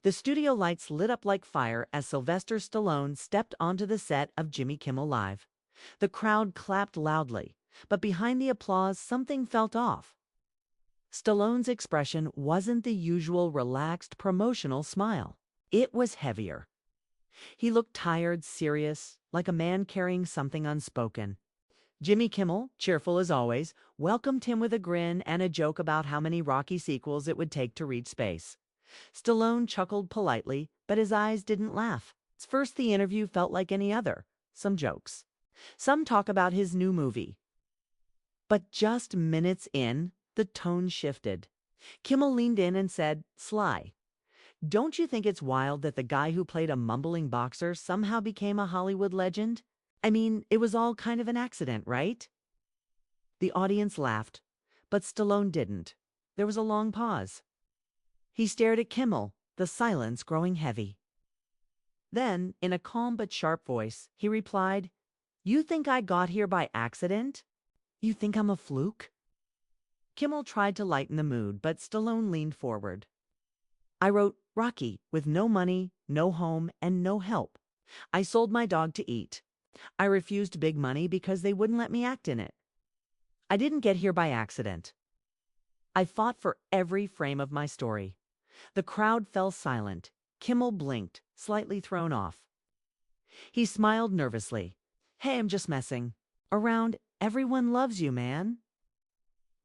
The studio lights lit up like fire as Sylvester Stallone stepped onto the set of Jimmy Kimmel Live. The crowd clapped loudly, but behind the applause something felt off. Stallone's expression wasn't the usual relaxed promotional smile. It was heavier. He looked tired, serious, like a man carrying something unspoken. Jimmy Kimmel, cheerful as always, welcomed him with a grin and a joke about how many Rocky sequels it would take to reach space. Stallone chuckled politely, but his eyes didn't laugh. At first, the interview felt like any other. Some jokes. Some talk about his new movie. But just minutes in, the tone shifted. Kimmel leaned in and said, "Sly, don't you think it's wild that the guy who played a mumbling boxer somehow became a Hollywood legend? I mean, it was all kind of an accident, right?" The audience laughed, but Stallone didn't. There was a long pause. He stared at Kimmel, the silence growing heavy. Then, in a calm but sharp voice, he replied, "You think I got here by accident? You think I'm a fluke?" Kimmel tried to lighten the mood, but Stallone leaned forward. "I wrote Rocky with no money, no home, and no help. I sold my dog to eat. I refused big money because they wouldn't let me act in it. I didn't get here by accident. I fought for every frame of my story." The crowd fell silent. Kimmel blinked, slightly thrown off. He smiled nervously. "Hey, I'm just messing around. Everyone loves you, man."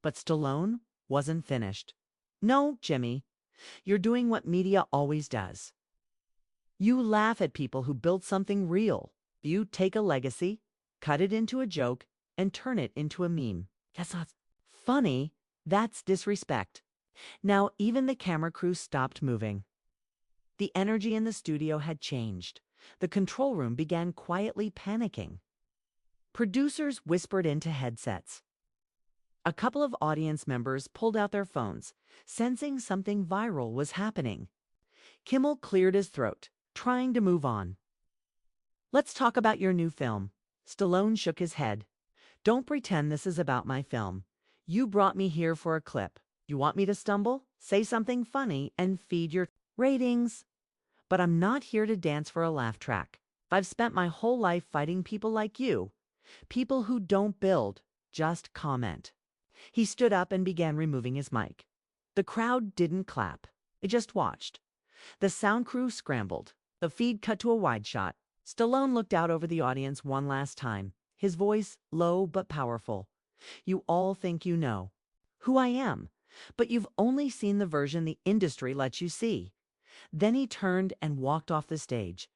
But Stallone wasn't finished. "No, Jimmy, you're doing what media always does. You laugh at people who build something real. You take a legacy, cut it into a joke, and turn it into a meme. That's not funny. That's disrespect." Now, even the camera crew stopped moving. The energy in the studio had changed. The control room began quietly panicking. Producers whispered into headsets. A couple of audience members pulled out their phones, sensing something viral was happening. Kimmel cleared his throat, trying to move on. "Let's talk about your new film." Stallone shook his head. "Don't pretend this is about my film. You brought me here for a clip. You want me to stumble, say something funny, and feed your ratings? But I'm not here to dance for a laugh track. I've spent my whole life fighting people like you. People who don't build, just comment." He stood up and began removing his mic. The crowd didn't clap. It just watched. The sound crew scrambled. The feed cut to a wide shot. Stallone looked out over the audience one last time, his voice low but powerful. "You all think you know who I am, but you've only seen the version the industry lets you see." Then he turned and walked off the stage.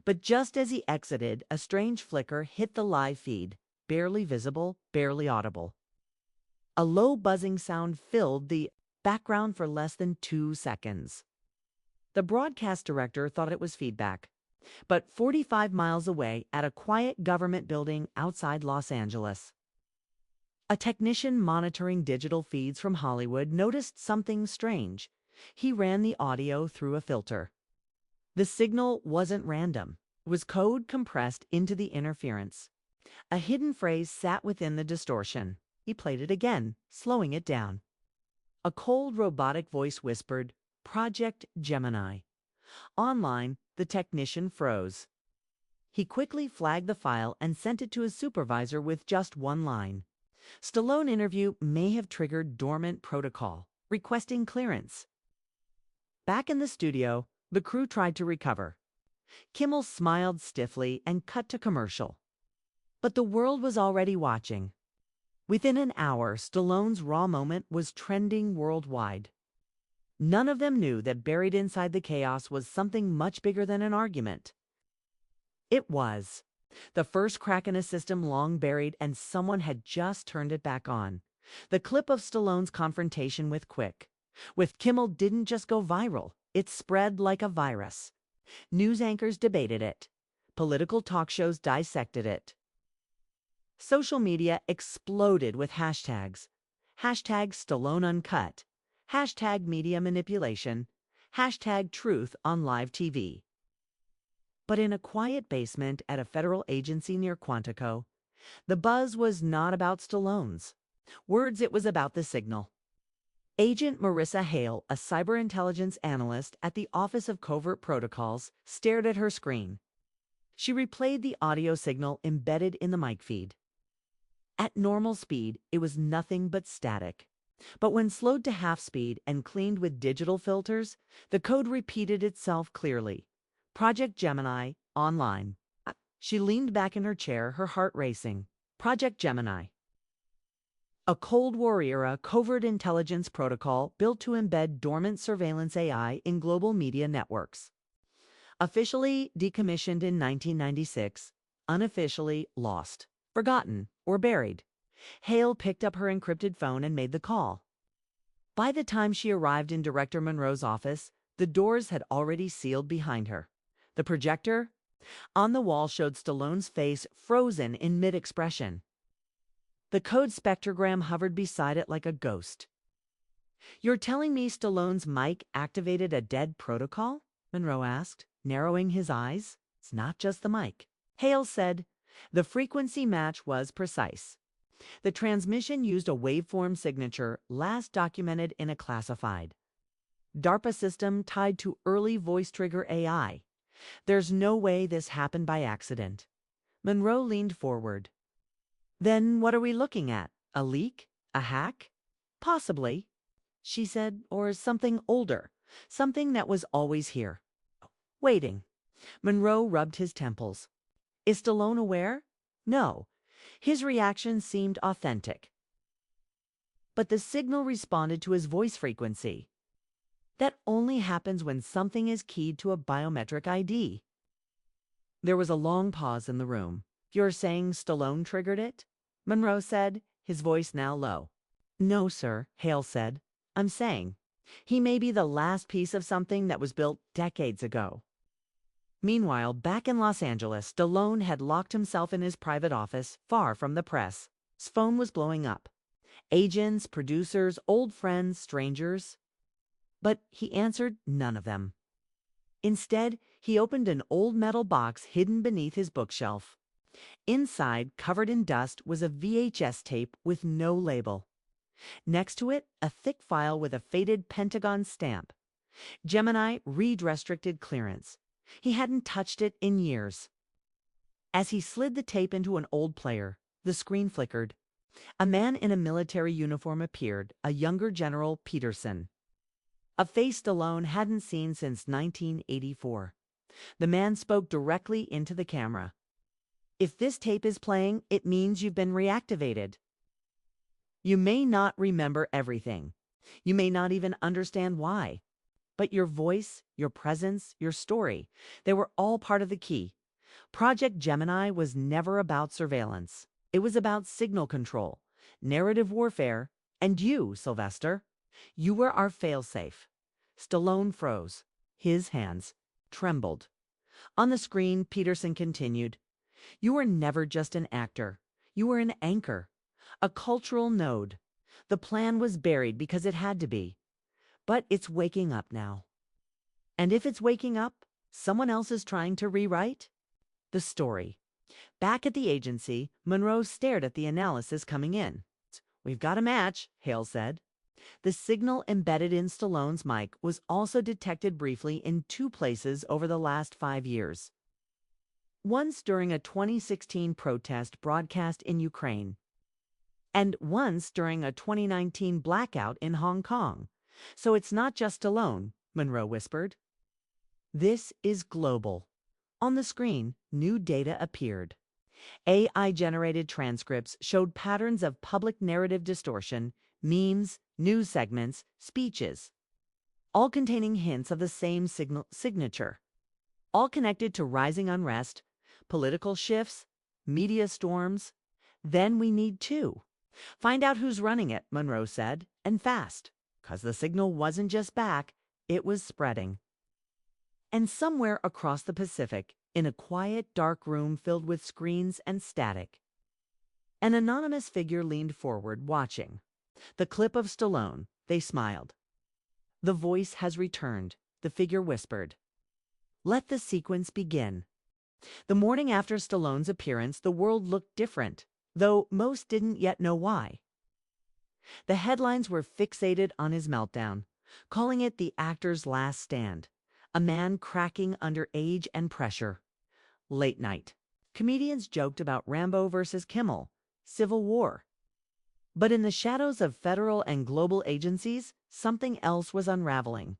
But just as he exited, a strange flicker hit the live feed, barely visible, barely audible. A low buzzing sound filled the background for less than 2 seconds. The broadcast director thought it was feedback. But 45 miles away, at a quiet government building outside Los Angeles, a technician monitoring digital feeds from Hollywood noticed something strange. He ran the audio through a filter. The signal wasn't random. It was code compressed into the interference. A hidden phrase sat within the distortion. He played it again, slowing it down. A cold, robotic voice whispered, "Project Gemini." Online, the technician froze. He quickly flagged the file and sent it to his supervisor with just one line. Stallone interview may have triggered dormant protocol, requesting clearance. Back in the studio, the crew tried to recover. Kimmel smiled stiffly and cut to commercial. But the world was already watching. Within an hour, Stallone's raw moment was trending worldwide. None of them knew that buried inside the chaos was something much bigger than an argument. It was the first crack in a system long buried, and someone had just turned it back on. The clip of Stallone's confrontation with Kimmel didn't just go viral. It spread like a virus. News anchors debated it. Political talk shows dissected it. Social media exploded with hashtags. Hashtag Stallone Uncut. Hashtag media manipulation. Hashtag truth on live TV. But in a quiet basement at a federal agency near Quantico, the buzz was not about Stallone's words, it was about the signal. Agent Marissa Hale, a cyberintelligence analyst at the Office of Covert Protocols, stared at her screen. She replayed the audio signal embedded in the mic feed. At normal speed, it was nothing but static. But when slowed to half speed and cleaned with digital filters, the code repeated itself clearly. Project Gemini, online. She leaned back in her chair, her heart racing. Project Gemini. A Cold War-era covert intelligence protocol built to embed dormant surveillance AI in global media networks. Officially decommissioned in 1996, unofficially lost, forgotten, or buried. Hale picked up her encrypted phone and made the call. By the time she arrived in Director Monroe's office, the doors had already sealed behind her. The projector on the wall showed Stallone's face frozen in mid-expression. The code spectrogram hovered beside it like a ghost. "You're telling me Stallone's mic activated a dead protocol?" Monroe asked, narrowing his eyes. "It's not just the mic." Hale said, "The frequency match was precise. The transmission used a waveform signature last documented in a classified DARPA system tied to early voice trigger AI. There's no way this happened by accident." Monroe leaned forward. "Then what are we looking at? A leak? A hack?" "Possibly," she said, "or something older. Something that was always here. Waiting." Monroe rubbed his temples. "Is Stallone aware?" "No." His reaction seemed authentic. But the signal responded to his voice frequency. That only happens when something is keyed to a biometric ID. There was a long pause in the room. "You're saying Stallone triggered it?" Monroe said, his voice now low. "No, sir," Hale said. "I'm saying he may be the last piece of something that was built decades ago." Meanwhile, back in Los Angeles, Stallone had locked himself in his private office, far from the press. His phone was blowing up. Agents, producers, old friends, strangers. But he answered none of them. Instead, he opened an old metal box hidden beneath his bookshelf. Inside, covered in dust, was a VHS tape with no label. Next to it, a thick file with a faded Pentagon stamp. Gemini read-restricted clearance. He hadn't touched it in years. As he slid the tape into an old player, the screen flickered. A man in a military uniform appeared, a younger General Peterson. A face Stallone hadn't seen since 1984. The man spoke directly into the camera. "If this tape is playing, it means you've been reactivated. You may not remember everything. You may not even understand why. But your voice, your presence, your story, they were all part of the key. Project Gemini was never about surveillance. It was about signal control, narrative warfare, and you, Sylvester. You were our failsafe." Stallone froze. His hands trembled. On the screen, Peterson continued, "You were never just an actor. You were an anchor, a cultural node. The plan was buried because it had to be. But it's waking up now. And if it's waking up, someone else is trying to rewrite the story." Back at the agency, Monroe stared at the analysis coming in. "We've got a match," Hale said. The signal embedded in Stallone's mic was also detected briefly in two places over the last 5 years. Once during a 2016 protest broadcast in Ukraine, and once during a 2019 blackout in Hong Kong. "So it's not just Stallone," Monroe whispered. "This is global." On the screen, new data appeared. AI-generated transcripts showed patterns of public narrative distortion, memes, news segments, speeches, all containing hints of the same signature, all connected to rising unrest, political shifts, media storms. "Then we need to find out who's running it," Monroe said, "and fast, 'cause the signal wasn't just back, it was spreading." And somewhere across the Pacific, in a quiet, dark room filled with screens and static, an anonymous figure leaned forward, watching. The clip of Stallone. They smiled. "The voice has returned," the figure whispered. "Let the sequence begin." The morning after Stallone's appearance, the world looked different, though most didn't yet know why. The headlines were fixated on his meltdown, calling it the actor's last stand, a man cracking under age and pressure. Late night. Comedians joked about Rambo versus Kimmel, civil war. But in the shadows of federal and global agencies, something else was unraveling.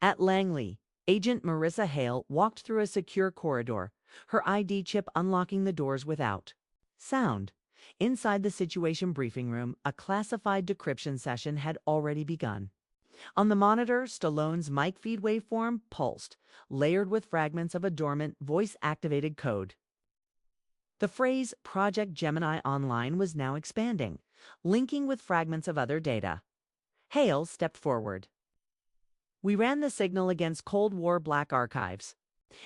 At Langley, Agent Marissa Hale walked through a secure corridor, her ID chip unlocking the doors without sound. Inside the Situation Briefing Room, a classified decryption session had already begun. On the monitor, Stallone's mic feed waveform pulsed, layered with fragments of a dormant, voice-activated code. The phrase Project Gemini Online was now expanding, linking with fragments of other data. Hale stepped forward. We ran the signal against Cold War black archives.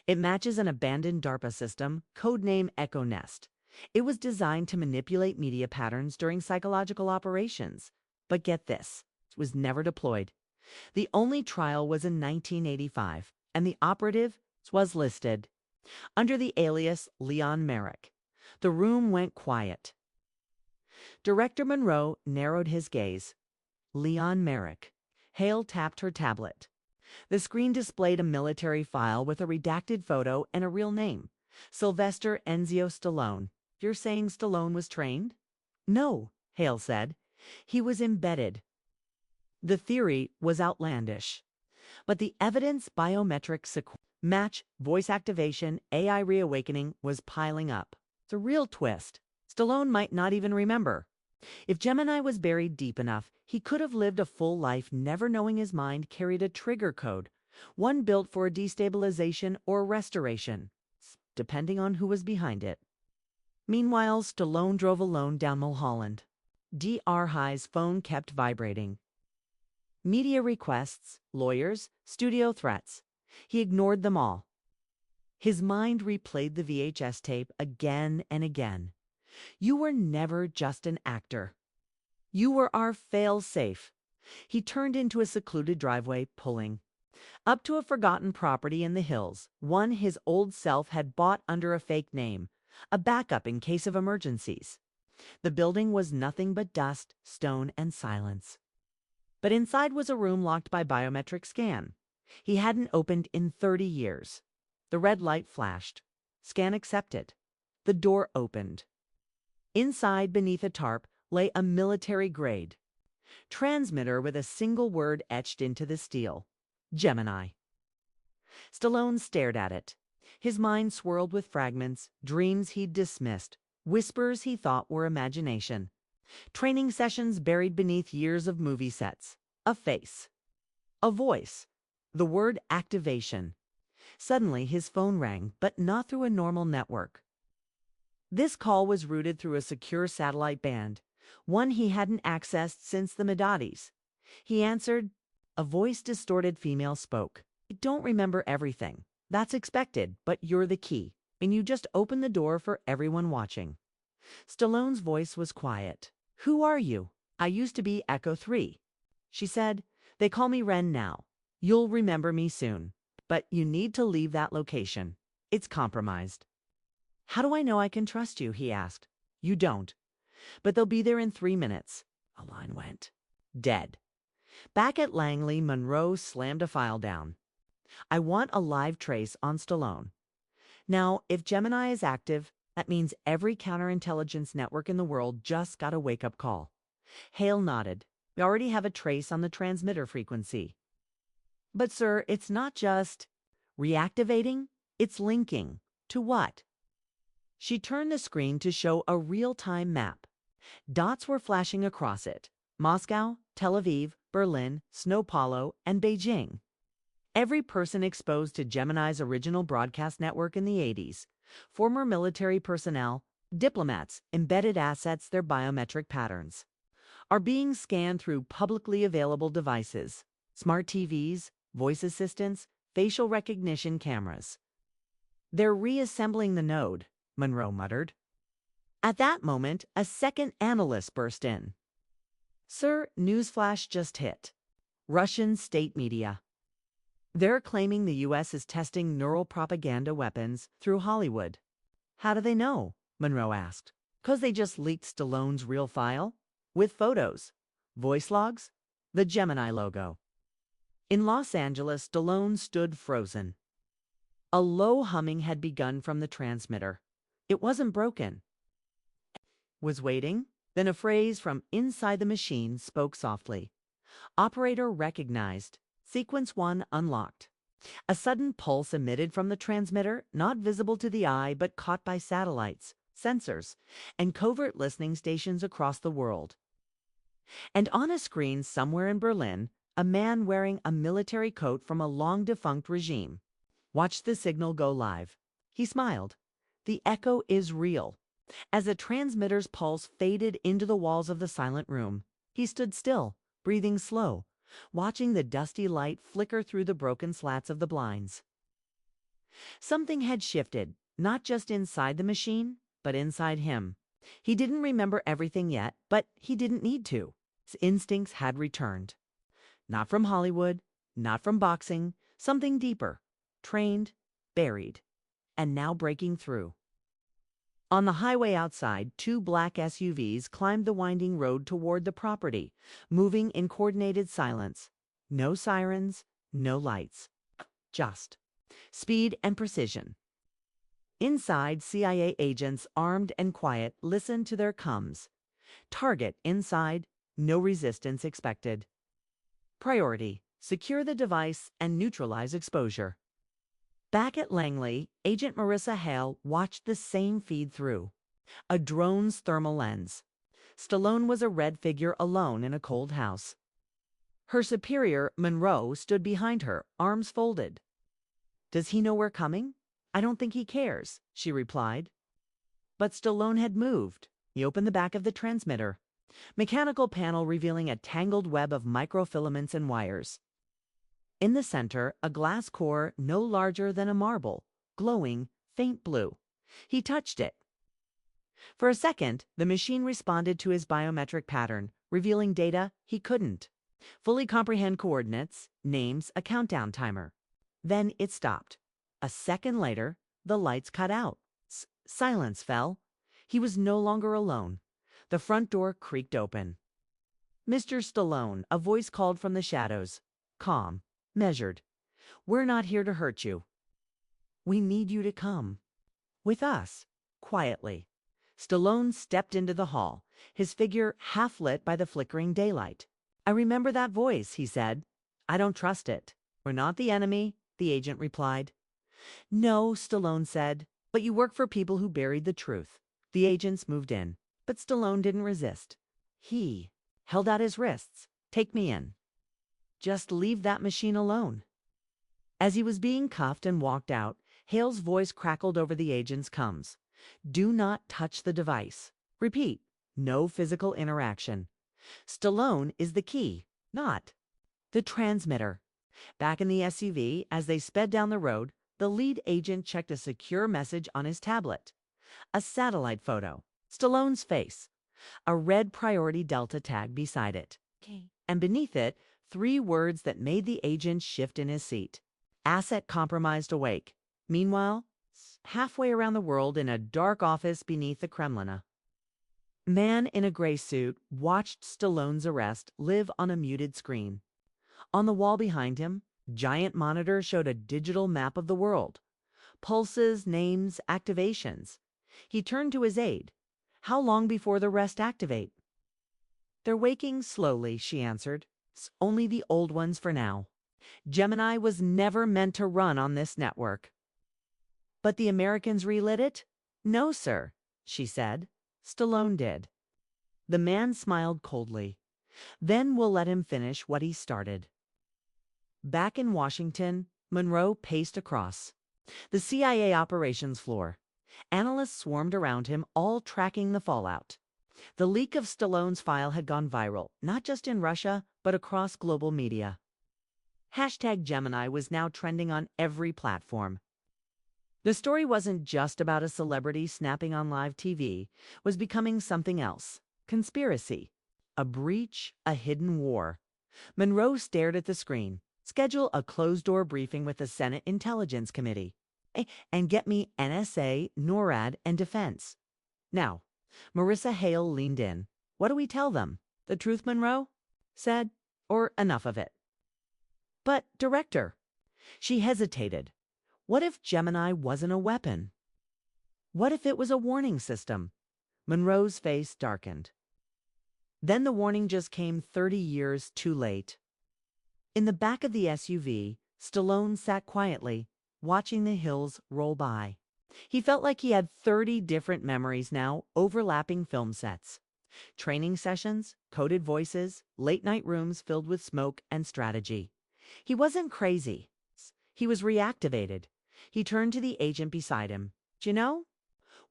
It matches an abandoned DARPA system, codename Echo Nest. It was designed to manipulate media patterns during psychological operations. But get this, it was never deployed. The only trial was in 1985, and the operative was listed under the alias Leon Merrick. The room went quiet. Director Monroe narrowed his gaze. Leon Merrick. Hale tapped her tablet. The screen displayed a military file with a redacted photo and a real name, Sylvester Enzio Stallone. You're saying Stallone was trained? No, Hale said. He was embedded. The theory was outlandish, but the evidence, biometric match, voice activation, AI reawakening was piling up. It's a real twist. Stallone might not even remember. If Gemini was buried deep enough, he could have lived a full life never knowing his mind carried a trigger code, one built for destabilization or restoration, depending on who was behind it. Meanwhile, Stallone drove alone down Mulholland. Dr. High's phone kept vibrating. Media requests, lawyers, studio threats. He ignored them all. His mind replayed the VHS tape again and again. You were never just an actor. You were our fail-safe. He turned into a secluded driveway, pulling up to a forgotten property in the hills, one his old self had bought under a fake name, a backup in case of emergencies. The building was nothing but dust, stone, and silence. But inside was a room locked by biometric scan. He hadn't opened in 30 years. The red light flashed. Scan accepted. The door opened. Inside, beneath a tarp, lay a military-grade transmitter with a single word etched into the steel. Gemini. Stallone stared at it. His mind swirled with fragments, dreams he'd dismissed, whispers he thought were imagination. Training sessions buried beneath years of movie sets. A face. A voice. The word activation. Suddenly, his phone rang, but not through a normal network. This call was routed through a secure satellite band, one he hadn't accessed since the mid-80s. He answered. A voice-distorted female spoke. I don't remember everything. That's expected, but you're the key, and you just opened the door for everyone watching. Stallone's voice was quiet. Who are you? I used to be Echo 3. She said, they call me Ren now. You'll remember me soon, but you need to leave that location. It's compromised. How do I know I can trust you? He asked. You don't. But they'll be there in 3 minutes. A line went. Dead. Back at Langley, Monroe slammed a file down. I want a live trace on Stallone. Now, if Gemini is active, that means every counterintelligence network in the world just got a wake-up call. Hale nodded. We already have a trace on the transmitter frequency. But, sir, it's not just reactivating, it's linking. To what? She turned the screen to show a real-time map. Dots were flashing across it. Moscow, Tel Aviv, Berlin, Sao Paulo, and Beijing. Every person exposed to Gemini's original broadcast network in the 80s. Former military personnel, diplomats, embedded assets, their biometric patterns are being scanned through publicly available devices, smart TVs, voice assistants, facial recognition cameras. They're reassembling the node, Monroe muttered. At that moment, a second analyst burst in. Sir, newsflash just hit. Russian state media. They're claiming the U.S. is testing neural propaganda weapons through Hollywood. How do they know? Monroe asked. 'Cause they just leaked Stallone's real file? with photos, voice logs, the Gemini logo. In Los Angeles, Stallone stood frozen. A low humming had begun from the transmitter. It wasn't broken. Was waiting. Then a phrase from inside the machine spoke softly. Operator recognized. Sequence 1 unlocked. A sudden pulse emitted from the transmitter, not visible to the eye but caught by satellites, sensors, and covert listening stations across the world. And on a screen somewhere in Berlin, a man wearing a military coat from a long-defunct regime watched the signal go live. He smiled. The echo is real. As the transmitter's pulse faded into the walls of the silent room, he stood still, breathing slow, watching the dusty light flicker through the broken slats of the blinds. Something had shifted, not just inside the machine, but inside him. He didn't remember everything yet, but he didn't need to. His instincts had returned. Not from Hollywood, not from boxing, something deeper, trained, buried, and now breaking through. On the highway outside, 2 black SUVs climbed the winding road toward the property, moving in coordinated silence. No sirens, no lights. Just speed and precision. Inside, CIA agents, armed and quiet, listened to their comms. Target inside, no resistance expected. Priority: secure the device and neutralize exposure. Back at Langley, Agent Marissa Hale watched the same feed through a drone's thermal lens. Stallone was a red figure alone in a cold house. Her superior, Monroe, stood behind her, arms folded. "Does he know we're coming? I don't think he cares," she replied. But Stallone had moved. He opened the back of the transmitter. Mechanical panel revealing a tangled web of microfilaments and wires. In the center, a glass core no larger than a marble, glowing faint blue. He touched it. For a second, the machine responded to his biometric pattern, revealing data he couldn't fully comprehend: coordinates, names, a countdown timer. Then it stopped. A second later, the lights cut out. Silence fell. He was no longer alone. The front door creaked open. "Mr. Stallone," a voice called from the shadows. Calm, measured. "We're not here to hurt you. We need you to come with us." Quietly, Stallone stepped into the hall, his figure half lit by the flickering daylight. "I remember that voice," he said. "I don't trust it." "We're not the enemy," the agent replied. "No," Stallone said, "but you work for people who buried the truth." The agents moved in, but Stallone didn't resist. He held out his wrists. "Take me in. Just leave that machine alone." As he was being cuffed and walked out, Hale's voice crackled over the agent's comms. "Do not touch the device. Repeat, no physical interaction. Stallone is the key, not the transmitter." Back in the SUV, as they sped down the road, the lead agent checked a secure message on his tablet. A satellite photo. Stallone's face. A red Priority Delta tag beside it. Okay. And beneath it, 3 words that made the agent shift in his seat. "Asset compromised awake." Meanwhile, halfway around the world in a dark office beneath the Kremlin, man in a gray suit watched Stallone's arrest live on a muted screen. On the wall behind him, giant monitor showed a digital map of the world. Pulses, names, activations. He turned to his aide. "How long before the rest activate?" "They're waking slowly," she answered. "Only the old ones for now. Gemini was never meant to run on this network." "But the Americans relit it?" "No, sir," she said. "Stallone did." The man smiled coldly. "Then we'll let him finish what he started." Back in Washington, Monroe paced across the CIA operations floor. Analysts swarmed around him, all tracking the fallout. The leak of Stallone's file had gone viral, not just in Russia, but across global media. #Gemini was now trending on every platform. The story wasn't just about a celebrity snapping on live TV, it was becoming something else. Conspiracy. A breach, a hidden war. Monroe stared at the screen. "Schedule a closed-door briefing with the Senate Intelligence Committee. And get me NSA, NORAD, and Defense." Now, Marissa Hale leaned in. "What do we tell them?" The truth, Monroe said, or enough of it. But, director, she hesitated. What if Gemini wasn't a weapon? What if it was a warning system? Monroe's face darkened. Then the warning just came 30 years too late. In the back of the SUV, Stallone sat quietly, watching the hills roll by. He felt like he had 30 different memories now, overlapping film sets. Training sessions, coded voices, late-night rooms filled with smoke and strategy. He wasn't crazy. He was reactivated. He turned to the agent beside him. "Do you know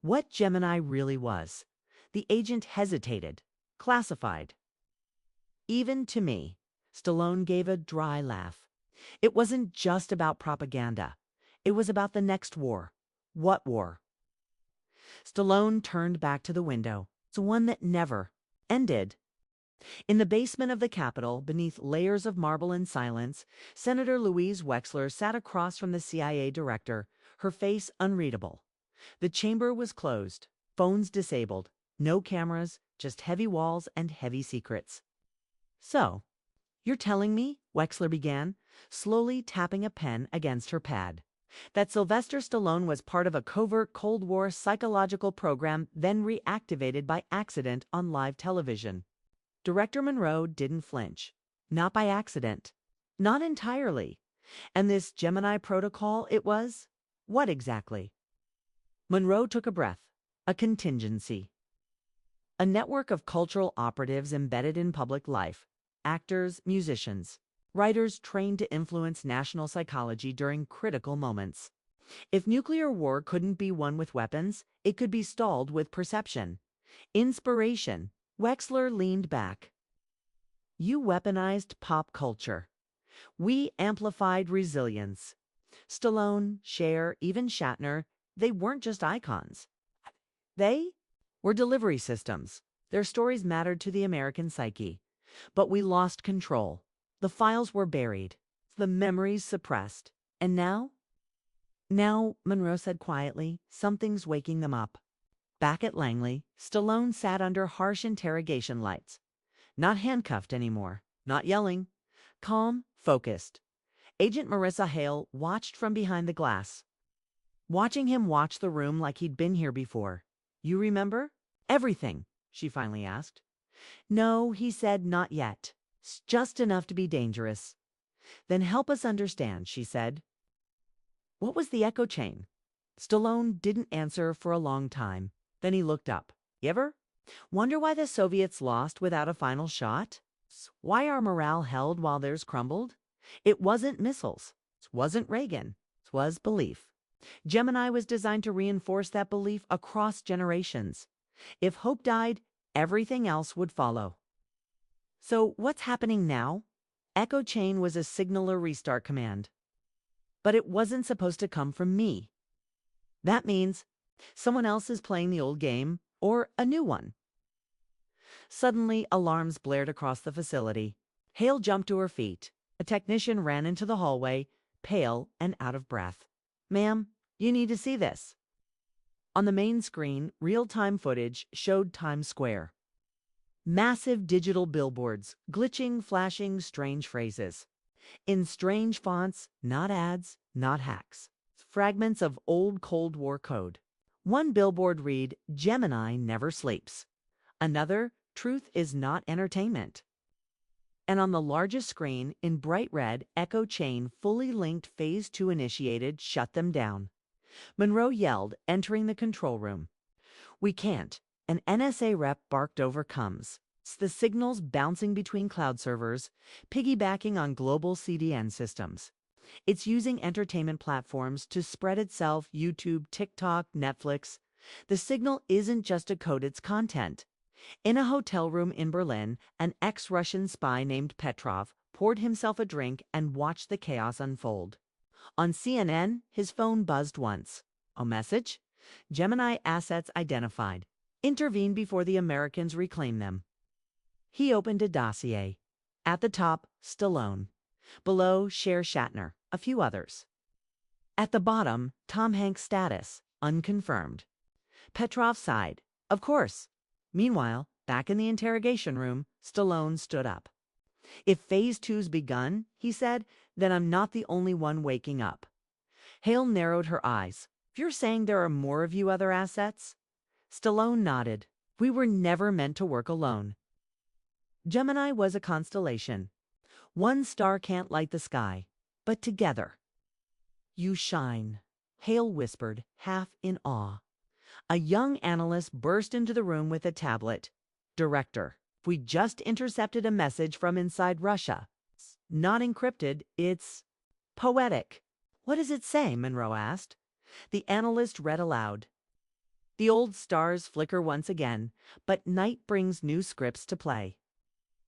what Gemini really was?" The agent hesitated. "Classified." "Even to me." Stallone gave a dry laugh. "It wasn't just about propaganda. It was about the next war." "What war?" Stallone turned back to the window. "It's one that never ended." In the basement of the Capitol, beneath layers of marble and silence, Senator Louise Wexler sat across from the CIA director, her face unreadable. The chamber was closed, phones disabled, no cameras, just heavy walls and heavy secrets. "So, you're telling me," Wexler began, slowly tapping a pen against her pad, "that Sylvester Stallone was part of a covert Cold War psychological program then reactivated by accident on live television?" Director Monroe didn't flinch. Not by accident. Not entirely. And this Gemini protocol, it was? What exactly? Monroe took a breath. A contingency. A network of cultural operatives embedded in public life. Actors, musicians, writers trained to influence national psychology during critical moments. If nuclear war couldn't be won with weapons, it could be stalled with perception. Inspiration. Wexler leaned back. "You weaponized pop culture. We amplified resilience. Stallone, Cher, even Shatner, they weren't just icons. They were delivery systems. Their stories mattered to the American psyche. But we lost control. The files were buried. The memories suppressed. And now?" "Now," Monroe said quietly, "something's waking them up." Back at Langley, Stallone sat under harsh interrogation lights. Not handcuffed anymore, not yelling. Calm, focused. Agent Marissa Hale watched from behind the glass. Watching him watch the room like he'd been here before. "You remember?" "Everything?" she finally asked. "No," he said, "not yet. It's just enough to be dangerous." "Then help us understand," she said. "What was the echo chain?" Stallone didn't answer for a long time. Then he looked up. "You ever wonder why the Soviets lost without a final shot? Why our morale held while theirs crumbled? It wasn't missiles. It wasn't Reagan. It was belief. Gemini was designed to reinforce that belief across generations. If hope died, everything else would follow." "So what's happening now?" Echo chain was a signaler restart command. But it wasn't supposed to come from me. That means someone else is playing the old game, or a new one. Suddenly, alarms blared across the facility. Hale jumped to her feet. A technician ran into the hallway, pale and out of breath. "Ma'am, you need to see this." On the main screen, real-time footage showed Times Square. Massive digital billboards, glitching, flashing, strange phrases. In strange fonts, not ads, not hacks. Fragments of old Cold War code. One billboard read, "Gemini never sleeps." Another, "Truth is not entertainment." And on the largest screen, in bright red, Echo Chain fully linked Phase 2 initiated, shut them down. Monroe yelled, entering the control room. "We can't." An NSA rep barked over comes. It's the signals bouncing between cloud servers, piggybacking on global CDN systems. It's using entertainment platforms to spread itself, YouTube, TikTok, Netflix. The signal isn't just to code its content. In a hotel room in Berlin, an ex-Russian spy named Petrov poured himself a drink and watched the chaos unfold. On CNN, his phone buzzed once. A message? Gemini assets identified. Intervene before the Americans reclaim them. He opened a dossier. At the top, Stallone. Below, Cher Shatner, a few others. At the bottom, Tom Hanks' status, unconfirmed. Petrov sighed. "Of course." Meanwhile, Back in the interrogation room, Stallone stood up. "If Phase Two's begun," he said, "then I'm not the only one waking up." Hale narrowed her eyes. "If you're saying there are more of you other assets?" Stallone nodded. "We were never meant to work alone. Gemini was a constellation. One star can't light the sky, but together. You shine," Hale whispered, half in awe. A young analyst burst into the room with a tablet. "Director, we just intercepted a message from inside Russia. Not encrypted, it's poetic." "What does it say?" Monroe asked. The analyst read aloud. "The old stars flicker once again, but night brings new scripts to play.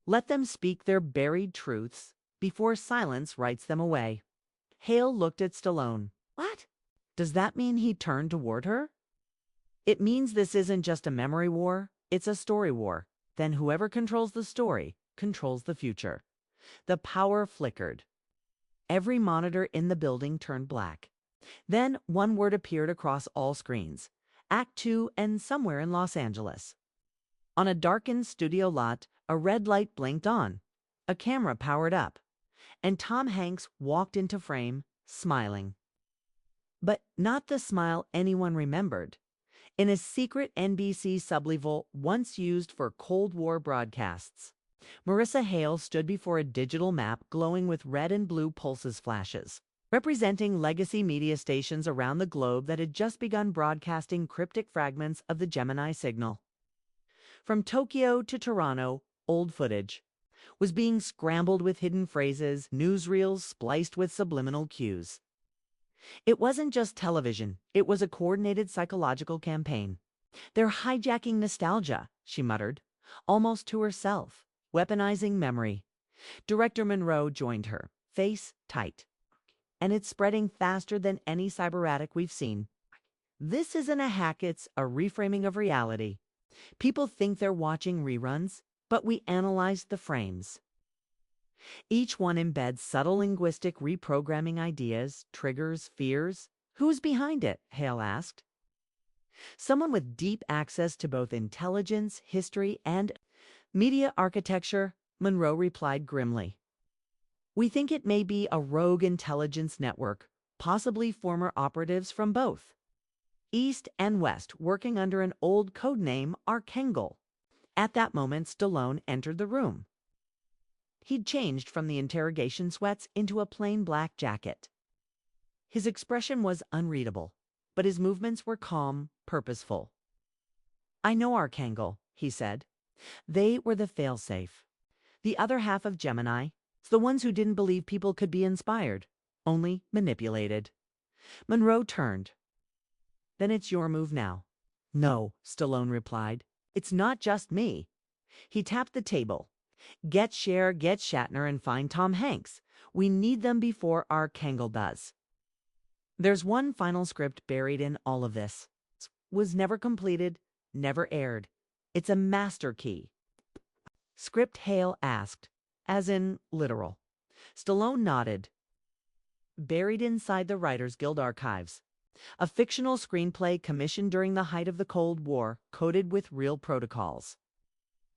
Let them speak their buried truths before silence writes them away." Hale looked at Stallone. "What? Does that mean?" He turned toward her. "It means this isn't just a memory war, it's a story war. Then whoever controls the story controls the future." The power flickered. Every monitor in the building turned black. Then one word appeared across all screens: Act 2 and somewhere in Los Angeles. On a darkened studio lot, a red light blinked on. A camera powered up. And Tom Hanks walked into frame, smiling. But not the smile anyone remembered. In a secret NBC sublevel once used for Cold War broadcasts, Marissa Hale stood before a digital map glowing with red and blue pulses flashes, representing legacy media stations around the globe that had just begun broadcasting cryptic fragments of the Gemini signal. From Tokyo to Toronto, old footage was being scrambled with hidden phrases, newsreels spliced with subliminal cues. It wasn't just television, it was a coordinated psychological campaign. "They're hijacking nostalgia," she muttered, almost to herself, weaponizing memory. Director Monroe joined her, face tight. "And it's spreading faster than any cybernetic we've seen. This isn't a hack, it's a reframing of reality. People think they're watching reruns, but we analyzed the frames. Each one embeds subtle linguistic reprogramming ideas, triggers, fears. Who's behind it?" Hale asked. "Someone with deep access to both intelligence, history, and media architecture," Monroe replied grimly. "We think it may be a rogue intelligence network, possibly former operatives from both East and West working under an old code name, Archangel." At that moment, Stallone entered the room. He'd changed from the interrogation sweats into a plain black jacket. His expression was unreadable, but his movements were calm, purposeful. "I know Archangel," he said. "They were the failsafe. The other half of Gemini, the ones who didn't believe people could be inspired, only manipulated." Monroe turned. "Then it's your move now." "No," Stallone replied. "It's not just me." He tapped the table. "Get Cher, get Shatner, and find Tom Hanks. We need them before Archangel does. There's one final script buried in all of this. Was never completed, never aired. It's a master key." "Script?" Hale asked. "As in literal." Stallone nodded. "Buried inside the Writers Guild archives. A fictional screenplay commissioned during the height of the Cold War, coded with real protocols.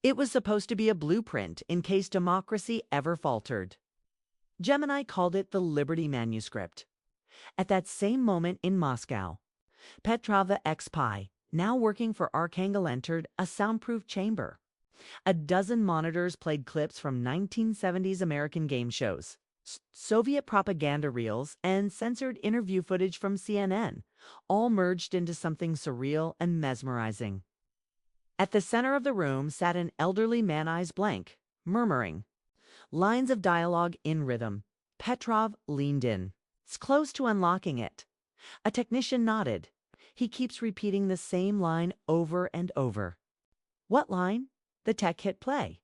It was supposed to be a blueprint in case democracy ever faltered. Gemini called it the Liberty Manuscript." At that same moment in Moscow, Petrova X-Pi, now working for Archangel, entered a soundproof chamber. A dozen monitors played clips from 1970s American game shows, Soviet propaganda reels, and censored interview footage from CNN, all merged into something surreal and mesmerizing. At the center of the room sat an elderly man, eyes blank, murmuring. Lines of dialogue in rhythm. Petrov leaned in. "It's close to unlocking it." A technician nodded. "He keeps repeating the same line over and over." "What line?" The tech hit play.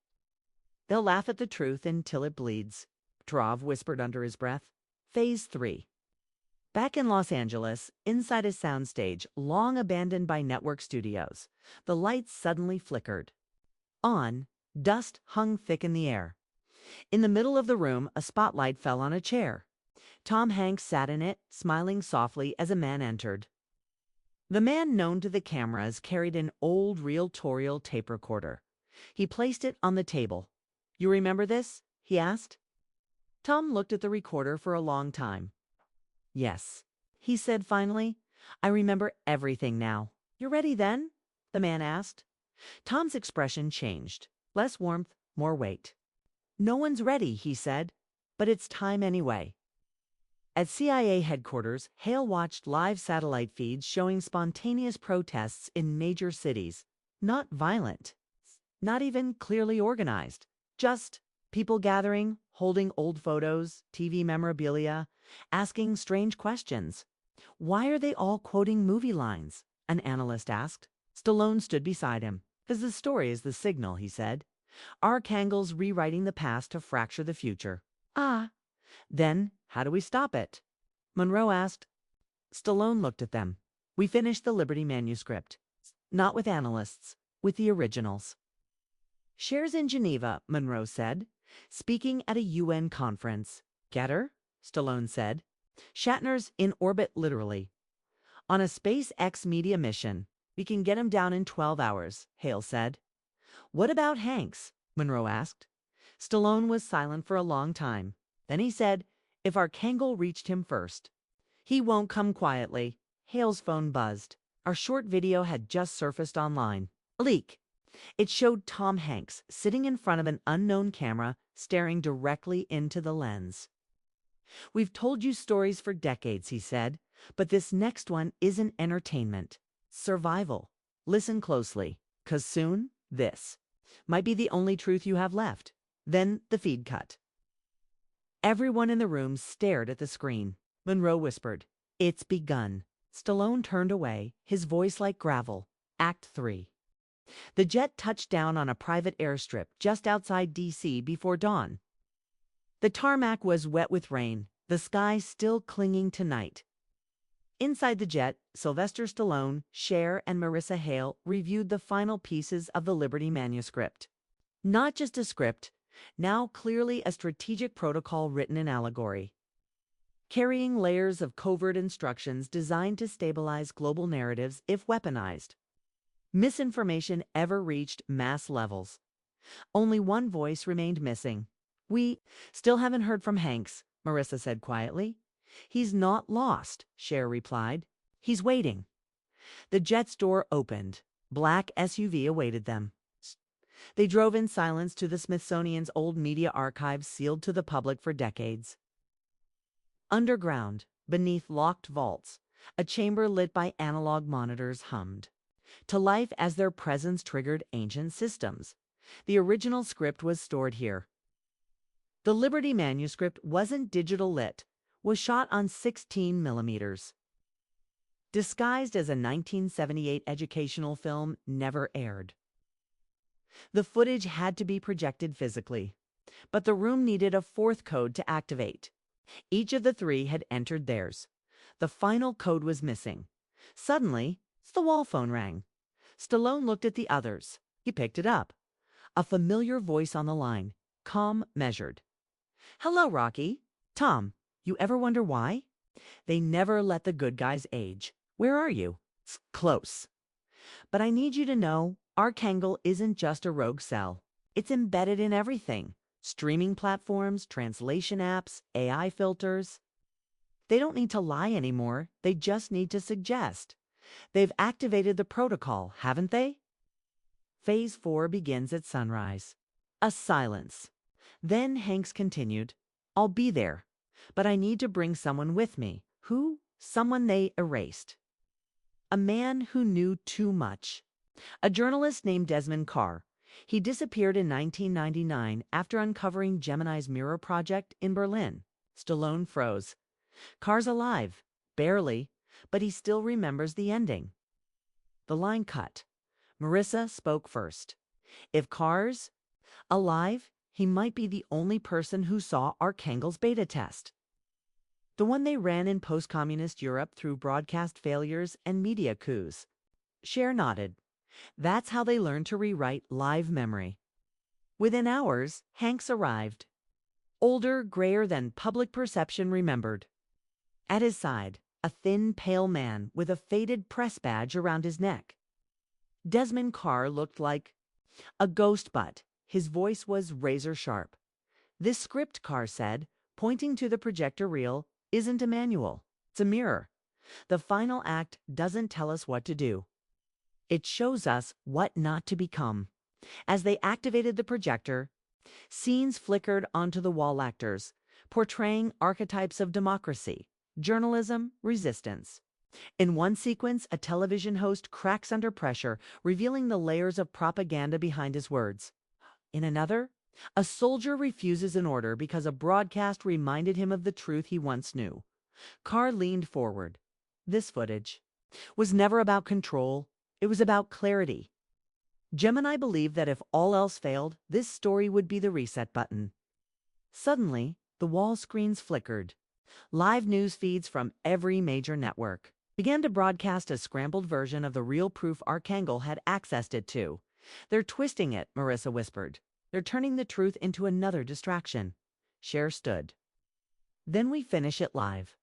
"They'll laugh at the truth until it bleeds," Petrov whispered under his breath. Phase 3. Back in Los Angeles, inside a soundstage long abandoned by network studios, the lights suddenly flickered. On, dust hung thick in the air. In the middle of the room, a spotlight fell on a chair. Tom Hanks sat in it, smiling softly as a man entered. The man, known to the cameras, carried an old reel-to-reel tape recorder. He placed it on the table. "You remember this?" he asked. Tom looked at the recorder for a long time. "Yes," he said finally. "I remember everything now." "You're ready then?" the man asked. Tom's expression changed. Less warmth, more weight. "No one's ready," he said, "but it's time anyway." At CIA headquarters, Hale watched live satellite feeds showing spontaneous protests in major cities. Not violent, not even clearly organized. Just people gathering, holding old photos, TV memorabilia, asking strange questions. "Why are they all quoting movie lines?" an analyst asked. Stallone stood beside him. "'Cause the story is the signal," he said. "Arkhangel's rewriting the past to fracture the future." "Ah. Then, how do we stop it?" Monroe asked. Stallone looked at them. "We finished the Liberty manuscript. Not with analysts, with the originals." "Cher's in Geneva," Monroe said, "speaking at a UN conference." "Get her?" Stallone said. "Shatner's in orbit literally. On a SpaceX media mission. We can get him down in 12 hours, Hale said. "What about Hanks?" Monroe asked. Stallone was silent for a long time. Then he said, "If Archangel reached him first." "He won't come quietly." Hale's phone buzzed. Our short video had just surfaced online. A leak. It showed Tom Hanks sitting in front of an unknown camera, staring directly into the lens. "We've told you stories for decades," he said, "but this next one isn't entertainment. Survival. Listen closely, 'cause soon, this might be the only truth you have left." Then the feed cut. Everyone in the room stared at the screen. Monroe whispered, "It's begun." Stallone turned away, his voice like gravel. Act 3. The jet touched down on a private airstrip just outside D.C. before dawn. The tarmac was wet with rain, the sky still clinging to night. Inside the jet, Sylvester Stallone, Cher, and Marissa Hale reviewed the final pieces of the Liberty manuscript. Not just a script, now clearly a strategic protocol written in allegory, carrying layers of covert instructions designed to stabilize global narratives if weaponized. Misinformation ever reached mass levels. Only one voice remained missing. "We still haven't heard from Hanks," Marissa said quietly. "He's not lost," Cher replied. "He's waiting." The jet's door opened. Black SUV awaited them. They drove in silence to the Smithsonian's old media archives sealed to the public for decades. Underground, beneath locked vaults, a chamber lit by analog monitors hummed to life as their presence triggered ancient systems. The original script was stored here. The Liberty manuscript wasn't digital lit, was shot on 16 millimeters. Disguised as a 1978 educational film, never aired. The footage had to be projected physically, but the room needed a fourth code to activate. Each of the three had entered theirs. The final code was missing. Suddenly, the wall phone rang. Stallone looked at the others. He picked it up. A familiar voice on the line, calm, measured. "Hello, Rocky. Tom, you ever wonder why? They never let the good guys age. Where are you?" "Close. But I need you to know, Archangel isn't just a rogue cell. It's embedded in everything. Streaming platforms, translation apps, AI filters. They don't need to lie anymore. They just need to suggest. They've activated the protocol, haven't they?" Phase 4 begins at sunrise. A silence. Then Hanks continued, "I'll be there, but I need to bring someone with me." Who? Someone they erased. A man who knew too much. A journalist named Desmond Carr. He disappeared in 1999 after uncovering Gemini's Mirror project in Berlin. Stallone froze. Carr's alive. Barely, but he still remembers the ending. The line cut. Marissa spoke first. If Carr's alive, he might be the only person who saw Archangel's beta test. The one they ran in post-communist Europe through broadcast failures and media coups. Cher nodded. That's how they learned to rewrite live memory. Within hours, Hanks arrived. Older, grayer than public perception remembered. At his side, a thin, pale man with a faded press badge around his neck. Desmond Carr looked like A ghost but his voice was razor sharp. This script, Carr said, pointing to the projector reel, isn't a manual. It's a mirror. The final act doesn't tell us what to do. It shows us what not to become. As they activated the projector, scenes flickered onto the wall actors, portraying archetypes of democracy, journalism, resistance. In one sequence, a television host cracks under pressure, revealing the layers of propaganda behind his words. In another, a soldier refuses an order because a broadcast reminded him of the truth he once knew. Carr leaned forward. This footage was never about control, it was about clarity. Gemini believed that if all else failed, this story would be the reset button. Suddenly, the wall screens flickered. Live news feeds from every major network began to broadcast a scrambled version of the real proof Archangel had accessed it to. They're twisting it, Marissa whispered. They're turning the truth into another distraction. Cher stood. Then we finish it live.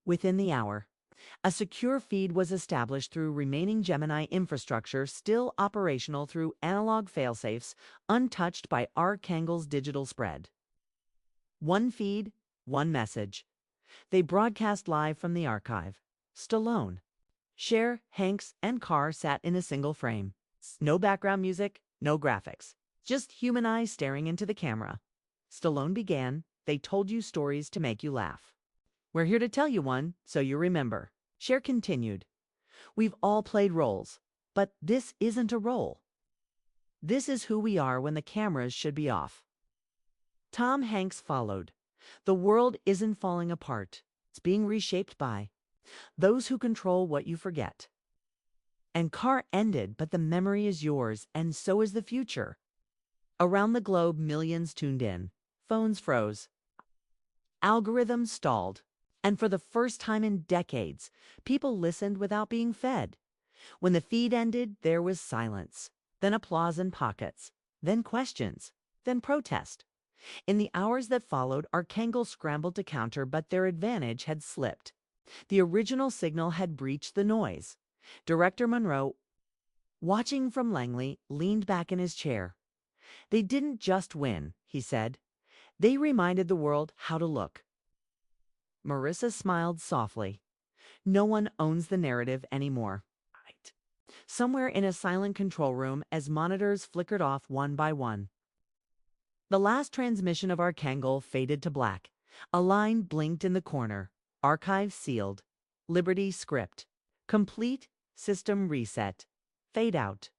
Within the hour, a secure feed was established through remaining Gemini infrastructure still operational through analog failsafes, untouched by Archangel's digital spread. One feed, one message. They broadcast live from the archive. Stallone, Cher, Hanks, and Carr sat in a single frame. No background music, no graphics. Just human eyes staring into the camera. Stallone began, "They told you stories to make you laugh. We're here to tell you one, so you remember." Cher continued, "We've all played roles, but this isn't a role. This is who we are when the cameras should be off." Tom Hanks followed. "The world isn't falling apart. It's being reshaped by those who control what you forget." And Carr ended, "But the memory is yours, and so is the future." Around the globe, millions tuned in. Phones froze. Algorithms stalled. And for the first time in decades, people listened without being fed. When the feed ended, there was silence, then applause in pockets, then questions, then protest. In the hours that followed, Archangel scrambled to counter, but their advantage had slipped. The original signal had breached the noise. Director Monroe, watching from Langley, leaned back in his chair. "They didn't just win," he said. "They reminded the world how to look." Marissa smiled softly. "No one owns the narrative anymore." Right. Somewhere in a silent control room, as monitors flickered off one by one, the last transmission of Archangel faded to black. A line blinked in the corner. Archive sealed. Liberty script. Complete. System reset. Fade out.